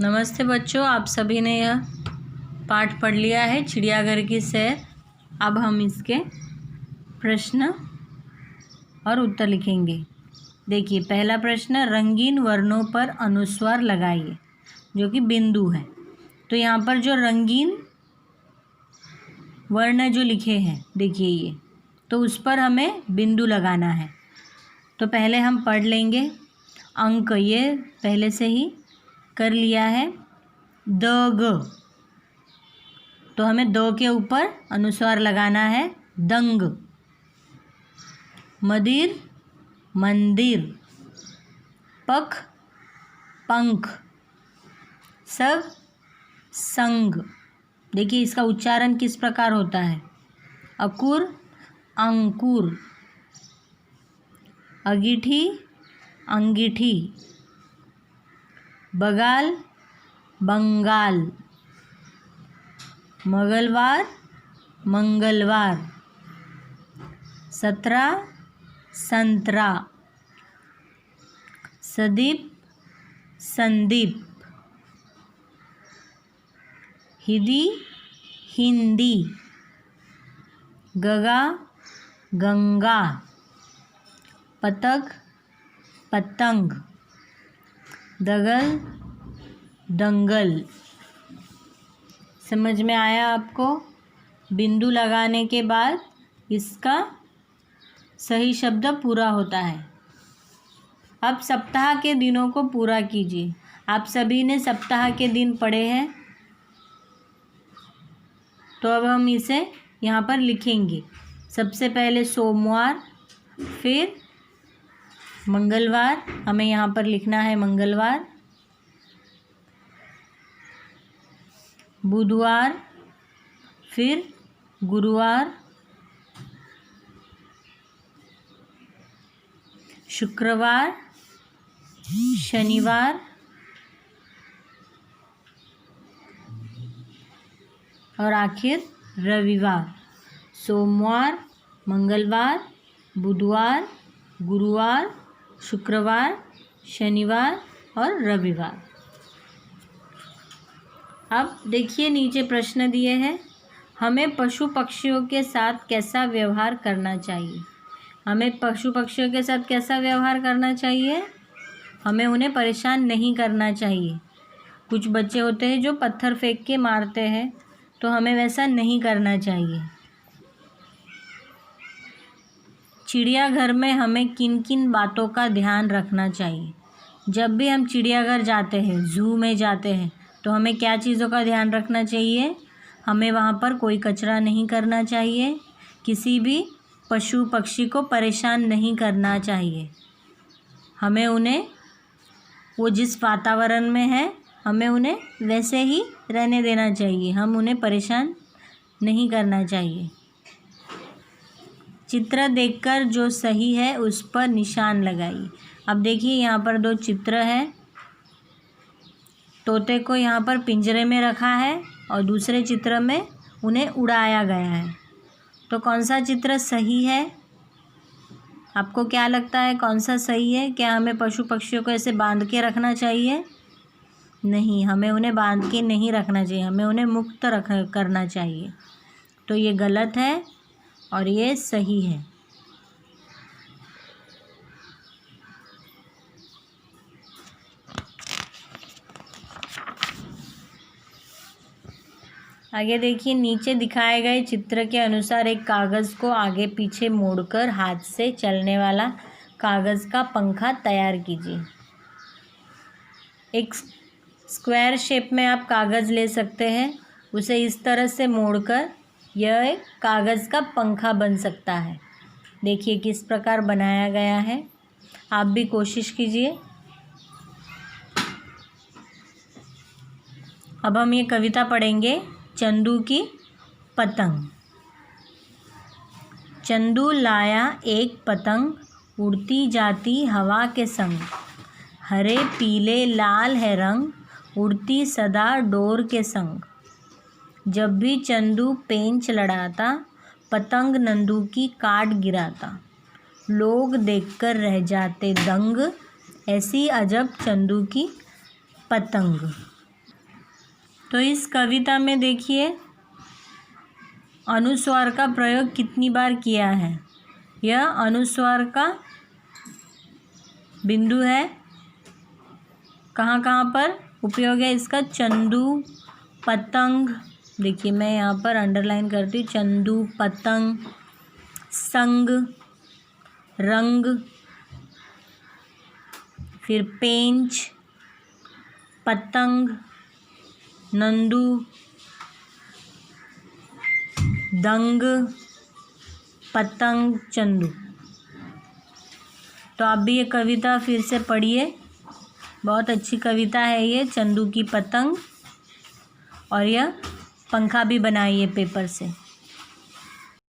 नमस्ते बच्चों, आप सभी ने यह पाठ पढ़ लिया है चिड़ियाघर की सैर। अब हम इसके प्रश्न और उत्तर लिखेंगे। देखिए, पहला प्रश्न, रंगीन वर्णों पर अनुस्वार लगाइए, जो कि बिंदु है। तो यहाँ पर जो रंगीन वर्ण जो लिखे हैं, देखिए ये, तो उस पर हमें बिंदु लगाना है। तो पहले हम पढ़ लेंगे अंक, ये पहले से ही कर लिया है। द ग, तो हमें दो के ऊपर अनुस्वार लगाना है। दंग, मदिर मंदिर, पख पंख, सब संग। देखिए इसका उच्चारण किस प्रकार होता है। अकुर अंकुर, अगीठी अंगीठी, बगाल बंगाल, मंगलवार मंगलवार, सतरा संतरा, सदीप संदीप, हिदी हिंदी, गगा गंगा, पतंग पतंग, दगल दंगल। समझ में आया आपको। बिंदु लगाने के बाद इसका सही शब्द पूरा होता है। अब सप्ताह के दिनों को पूरा कीजिए। आप सभी ने सप्ताह के दिन पढ़े हैं, तो अब हम इसे यहाँ पर लिखेंगे। सबसे पहले सोमवार, फिर मंगलवार, हमें यहाँ पर लिखना है मंगलवार, बुधवार, फिर गुरुवार, शुक्रवार, शनिवार और आखिर रविवार। सोमवार, मंगलवार, बुधवार, गुरुवार, शुक्रवार, शनिवार और रविवार। अब देखिए नीचे प्रश्न दिए हैं। हमें पशु पक्षियों के साथ कैसा व्यवहार करना चाहिए। हमें पशु पक्षियों के साथ कैसा व्यवहार करना चाहिए। हमें उन्हें परेशान नहीं करना चाहिए। कुछ बच्चे होते हैं जो पत्थर फेंक के मारते हैं, तो हमें वैसा नहीं करना चाहिए। चिड़ियाघर में हमें किन किन बातों का ध्यान रखना चाहिए। जब भी हम चिड़ियाघर जाते हैं, ज़ू में जाते हैं, तो हमें क्या चीज़ों का ध्यान रखना चाहिए। हमें वहाँ पर कोई कचरा नहीं करना चाहिए, किसी भी पशु पक्षी को परेशान नहीं करना चाहिए। हमें उन्हें, वो जिस वातावरण में है, हमें उन्हें वैसे ही रहने देना चाहिए। हम उन्हें परेशान नहीं करना चाहिए। चित्र देखकर जो सही है उस पर निशान लगाइए। अब देखिए यहाँ पर दो चित्र है। तोते को यहाँ पर पिंजरे में रखा है और दूसरे चित्र में उन्हें उड़ाया गया है। तो कौन सा चित्र सही है। आपको क्या लगता है कौन सा सही है। क्या हमें पशु पक्षियों को ऐसे बांध के रखना चाहिए। नहीं, हमें उन्हें बांध के नहीं रखना चाहिए, हमें उन्हें मुक्त करना चाहिए। तो ये गलत है और ये सही है। आगे देखिए, नीचे दिखाए गए चित्र के अनुसार एक कागज़ को आगे पीछे मोड़कर हाथ से चलने वाला कागज़ का पंखा तैयार कीजिए। एक स्क्वायर शेप में आप कागज़ ले सकते हैं, उसे इस तरह से मोड़कर यह एक कागज़ का पंखा बन सकता है। देखिए किस प्रकार बनाया गया है। आप भी कोशिश कीजिए। अब हम ये कविता पढ़ेंगे, चंदू की पतंग। चंदू लाया एक पतंग, उड़ती जाती हवा के संग। हरे पीले लाल है रंग, उड़ती सदा डोर के संग। जब भी चंदू पेंच लड़ाता, पतंग नंदू की काट गिराता। लोग देखकर रह जाते दंग, ऐसी अजब चंदू की पतंग। तो इस कविता में देखिए अनुस्वार का प्रयोग कितनी बार किया है। यह अनुस्वार का बिंदु है। कहाँ कहाँ पर उपयोग है इसका? चंदू, पतंग, देखिए मैं यहाँ पर अंडरलाइन करती हूँ, चंदू, पतंग, संग, रंग, फिर पेंच, पतंग, नंदू, दंग, पतंग, चंदू। तो आप भी ये कविता फिर से पढ़िए, बहुत अच्छी कविता है ये, चंदू की पतंग। और यह पंखा भी बनाइए पेपर से।